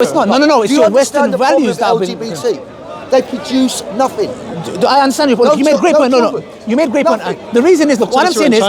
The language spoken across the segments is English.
It's not. No. It's your Western values that have been. LGBT? They produce nothing. I understand your point. You made great point. No. You made great point. The reason is, look, what I'm saying is,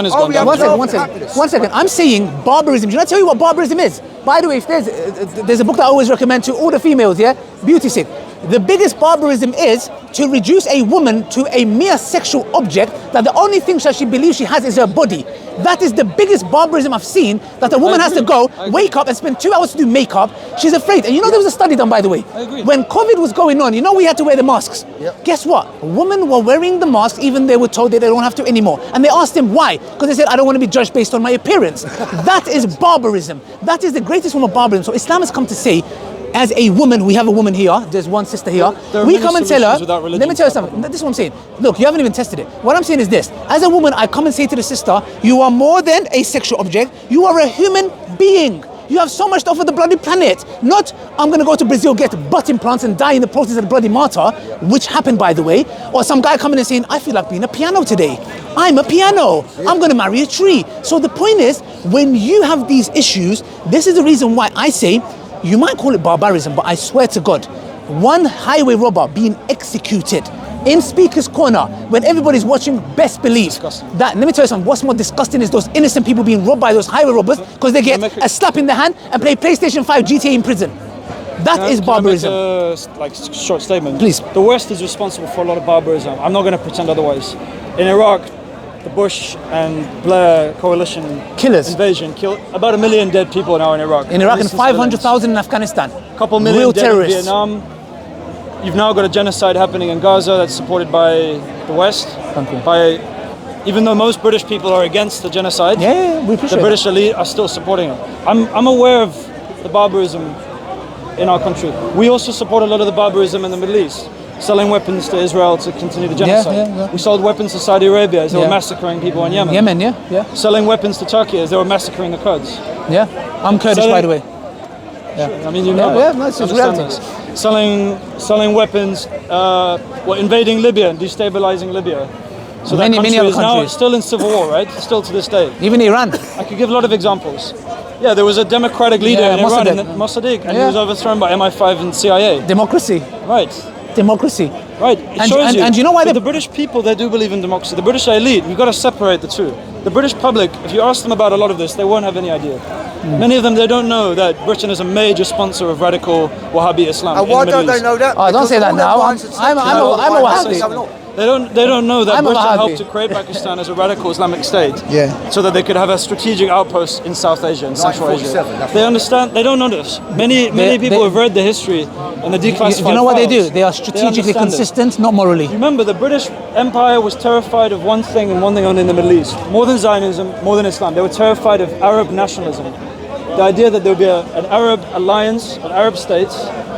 one second. I'm saying barbarism. Should I tell you what barbarism is? By the way, if there's a book that I always recommend to all the females, yeah? Beauty Sick. The biggest barbarism is to reduce a woman to a mere sexual object that the only thing that she believes she has is her body. That is the biggest barbarism I've seen, that a woman has to go, wake up and spend 2 hours to do makeup. She's afraid. And you know there was a study done, by the way. When COVID was going on, you know we had to wear the masks. Yep. Guess what? Women were wearing the masks even they were told that they don't have to anymore. And they asked him why. Because they said, I don't want to be judged based on my appearance. That is barbarism. That is the greatest form of barbarism. So Islam has come to say, as a woman, we have a woman here, there's one sister here, we come and tell her, let me tell you something, this is what I'm saying. Look, you haven't even tested it. What I'm saying is this, as a woman, I come and say to the sister, you are more than a sexual object, you are a human being. You have so much to offer the bloody planet. Not, I'm going to go to Brazil, get butt implants and die in the process of the bloody martyr, which happened, by the way. Or some guy coming and saying, I feel like being a piano today. I'm a piano. I'm going to marry a tree. So the point is, when you have these issues, this is the reason why I say, you might call it barbarism, but I swear to God, one highway robber being executed in Speaker's Corner when everybody's watching, best believe that, let me tell you something, what's more disgusting is those innocent people being robbed by those highway robbers because they get a slap in the hand and play PlayStation 5 GTA in prison. That is barbarism. Can I make a short statement? Please. The West is responsible for a lot of barbarism. I'm not going to pretend otherwise. In Iraq, the Bush and Blair coalition invasion killed about 1 million dead people now in Iraq. In Iraq and 500,000 in Afghanistan. A couple million real dead terrorists. in Vietnam. You've now got a genocide happening in Gaza that's supported by the West. Even though most British people are against the genocide, we appreciate the British elite are still supporting it. I'm aware of the barbarism in our country. We also support a lot of the barbarism in the Middle East. Selling weapons to Israel to continue the genocide. We sold weapons to Saudi Arabia as they were massacring people in Yemen. Selling weapons to Turkey as they were massacring the Kurds. I'm Kurdish, by the way. Sure. I mean, you know. That's reality. Selling weapons, invading Libya and destabilizing Libya. So that country is now still in civil war, right? Still to this day. Even Iran. I could give a lot of examples. Yeah, there was a democratic leader in Iran, Mossadegh, and he was overthrown by MI5 and CIA. Democracy. Right. Democracy. Right. It shows you. And you know why the British people, they do believe in democracy. The British elite, we've got to separate the two. The British public, if you ask them about a lot of this, they won't have any idea. Many of them, they don't know that Britain is a major sponsor of radical Wahhabi Islam. And why don't they know that? Oh, don't say that now. I'm a Wahhabi. They don't know that Britain helped to create Pakistan as a radical Islamic state, so that they could have a strategic outpost in South Asia and Central Asia. They understand. They don't know this. Many people have read the history and the declassified. You know what they do? They are strategically consistent, not morally. Remember, the British Empire was terrified of one thing and one thing only in the Middle East. More than Zionism, more than Islam. They were terrified of Arab nationalism. The idea that there would be an Arab alliance of Arab states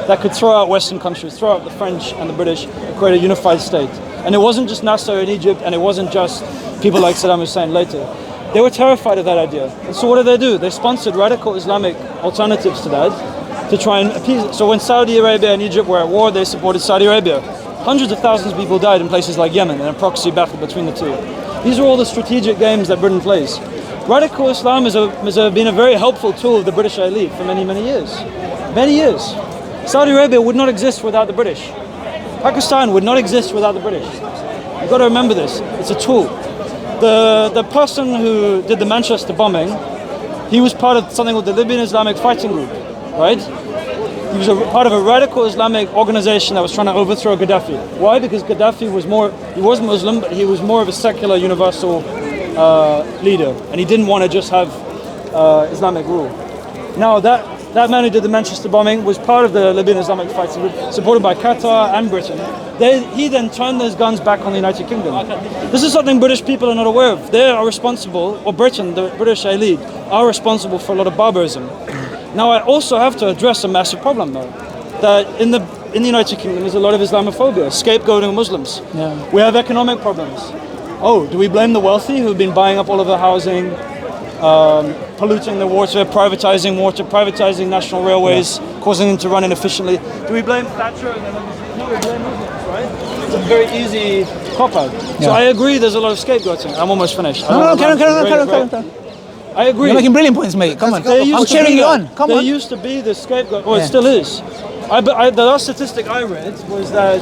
that could throw out Western countries, throw out the French and the British, and create a unified state. And it wasn't just Nasser in Egypt, and it wasn't just people like Saddam Hussein later. They were terrified of that idea. And so what did? They sponsored radical Islamic alternatives to that to try and appease it. So when Saudi Arabia and Egypt were at war, they supported Saudi Arabia. Hundreds of thousands of people died in places like Yemen in a proxy battle between the two. These are all the strategic games that Britain plays. Radical Islam has been a very helpful tool of the British elite for many, many years. Many years. Saudi Arabia would not exist without the British. Pakistan would not exist without the British. You've got to remember this. It's a tool. The person who did the Manchester bombing, he was part of something called the Libyan Islamic Fighting Group, right? He was part of a radical Islamic organization that was trying to overthrow Gaddafi. Why? Because Gaddafi he was Muslim, but he was more of a secular, universal leader, and he didn't want to just have Islamic rule. Now that man who did the Manchester bombing was part of the Libyan Islamic Fighting Group, supported by Qatar and Britain. He then turned those guns back on the United Kingdom. This is something British people are not aware of. They are responsible, or Britain, the British elite, are responsible for a lot of barbarism. Now, I also have to address a massive problem, though, that in the United Kingdom there's a lot of Islamophobia, scapegoating Muslims. We have economic problems. Oh, do we blame the wealthy who've been buying up all of the housing, polluting the water, privatizing national railways, causing them to run inefficiently? Do we blame Thatcher? No, we blame Muslims, right? It's a very easy cop-out. So I agree there's a lot of scapegoating. I'm almost finished. No, carry on. I agree. You're making brilliant points, mate. Come on. They used I'm to cheering be you that. on. Come They on. used to be the scapegoat, well, Yeah. it still is. The last statistic I read was that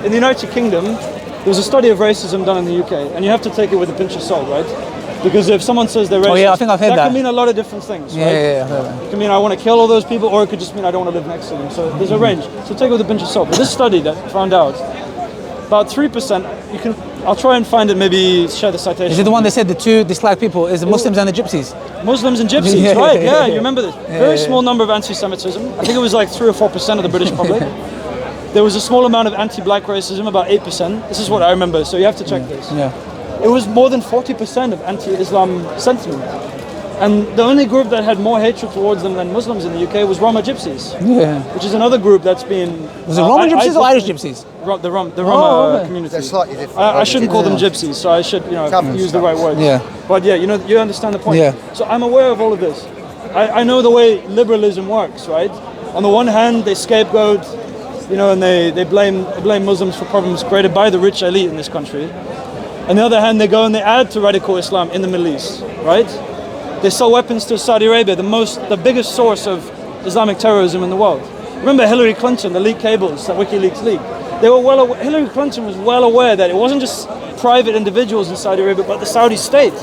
in the United Kingdom, there was a study of racism done in the UK, and you have to take it with a pinch of salt, right? Because if someone says they're racist, Oh, yeah, I think I've heard that. can mean a lot of different things, Yeah, right? yeah, I've heard that. It can mean I want to kill all those people, or it could just mean I don't want to live next to them. So there's a range. So take it with a pinch of salt. But this study that found out about 3%, I'll try and find it, maybe share the citation. Is it the one that said the two disliked people is the Muslims and the Gypsies? Muslims and gypsies, Yeah, right? yeah, Yeah, yeah. you remember this. Yeah, Very yeah. small number of anti-Semitism. I think it was like 3 or 4% of the British public. There was a small amount of anti-black racism, about 8%. This is what I remember, so you have to check this. Yeah. It was more than 40% of anti-Islam sentiment. And the only group that had more hatred towards them than Muslims in the UK was Roma gypsies, Yeah. which is another group that's been... Was it Roman Gypsies or Irish Gypsies? The Roma okay. community. They're slightly different. I shouldn't call them Yeah. gypsies, so I should, Some use the right words. Yeah. But yeah, you understand the point. Yeah. So I'm aware of all of this. I know the way liberalism works, right? On the one hand, they scapegoat, and they blame Muslims for problems created by the rich elite in this country. On the other hand, they go and they add to radical Islam in the Middle East, right? They sell weapons to Saudi Arabia, the biggest source of Islamic terrorism in the world. Remember Hillary Clinton, the leaked cables that WikiLeaks leaked? Hillary Clinton was well aware that it wasn't just private individuals in Saudi Arabia, but the Saudi state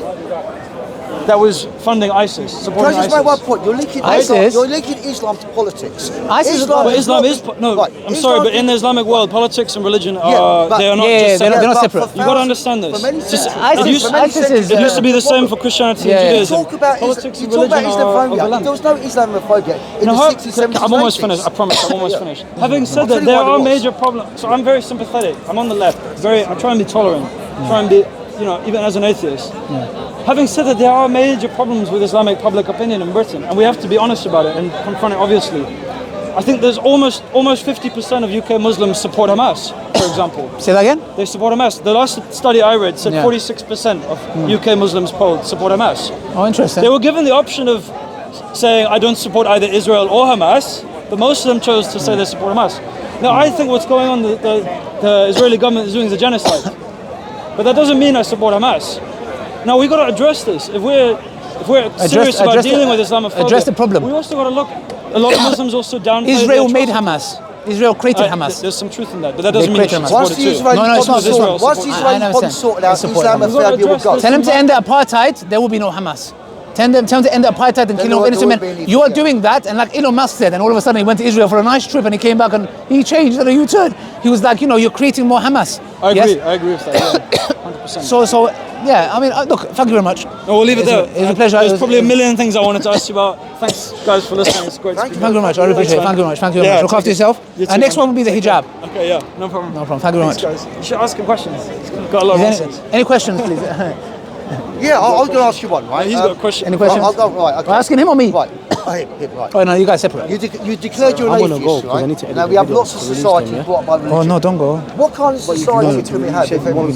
that was funding ISIS, Can I supporting just ISIS. make one point? You're linking ISIS? Islam to politics. ISIS is not- But Islam not- is no. Right, I'm sorry, but in the Islamic world, politics and religion are but- they are not Yeah, just they're separate. not but separate. for You got to thousands- understand this. For many Just- centuries- ISIS- for many ISIS is, centuries- It used to be the same for Christianity Yeah. and You Judaism. talk about Politics and you talk about religion are Islamophobia. overlapped. There was no Islamophobia in No, the 60s, 70s, I'm almost 80s. finished. I promise. I'm almost Yeah. finished. Having said I'll that, tell you there what it are was. major problems. So I'm very sympathetic. I'm on the left. I try and be tolerant. Try and be, even as an atheist. Having said that, there are major problems with Islamic public opinion in Britain, and we have to be honest about it and confront it. Obviously, I think there's almost 50% of UK Muslims support Hamas, for example. Say that again? They support Hamas. The last study I read said Yeah. 46% of UK Muslims polled support Hamas. Oh, interesting. They were given the option of saying, I don't support either Israel or Hamas, but most of them chose to say they support Hamas. Now, I think what's going on, the Israeli government is doing the genocide. But that doesn't mean I support Hamas. Now, we've got to address this. If we're serious about address the- dealing with Islamophobia, address the problem. we also got to look, a lot of Muslims also downplay Israel the made atrocities. Hamas. Israel created Hamas. There's some truth in that, but that doesn't mean we created should Hamas. support Once it the too. Israeli No, no, it's not policy- Israel. once the I Israeli understand. policy sorted out, They support Hamas. Islamophobia will go. Tell them to end the apartheid, there will be no Hamas. Tell them to end the apartheid and Then kill all there innocent won't be men. any- You are yeah. doing that, and like Elon Musk said, and all of a sudden he went to Israel for a nice trip and he came back and he changed and a U-turn. He was like, you're creating more Hamas. I agree. Yes? I agree with that. Yeah. 100%. So, yeah, I mean, look, thank you very much. No, we'll leave it there. It was a pleasure. There's probably a million things I wanted to ask you about. Thanks, guys, for listening. It's great to Thank speak. Thank you very much. I really appreciate it. Thank you very much. Thank you very Yeah, much. Look take after it. yourself. You too, And next man. one will be the hijab. Okay, yeah, no problem. No problem. Thank you very much. Thanks, guys. You should ask him questions. He's got a lot of answers. Any questions, please? Yeah, I was going to ask you one, right? He's got a question. Any questions? I'll go, right, okay. Asking him or me? Right, him, right. Oh, no, you guys separate. You declared you're I'm an gonna go, atheist, 'cause I right? need to edit Now, the we have video lots of to release societies them, yeah? brought up by religion. Oh, no, don't go. What kind of society can we have if everyone's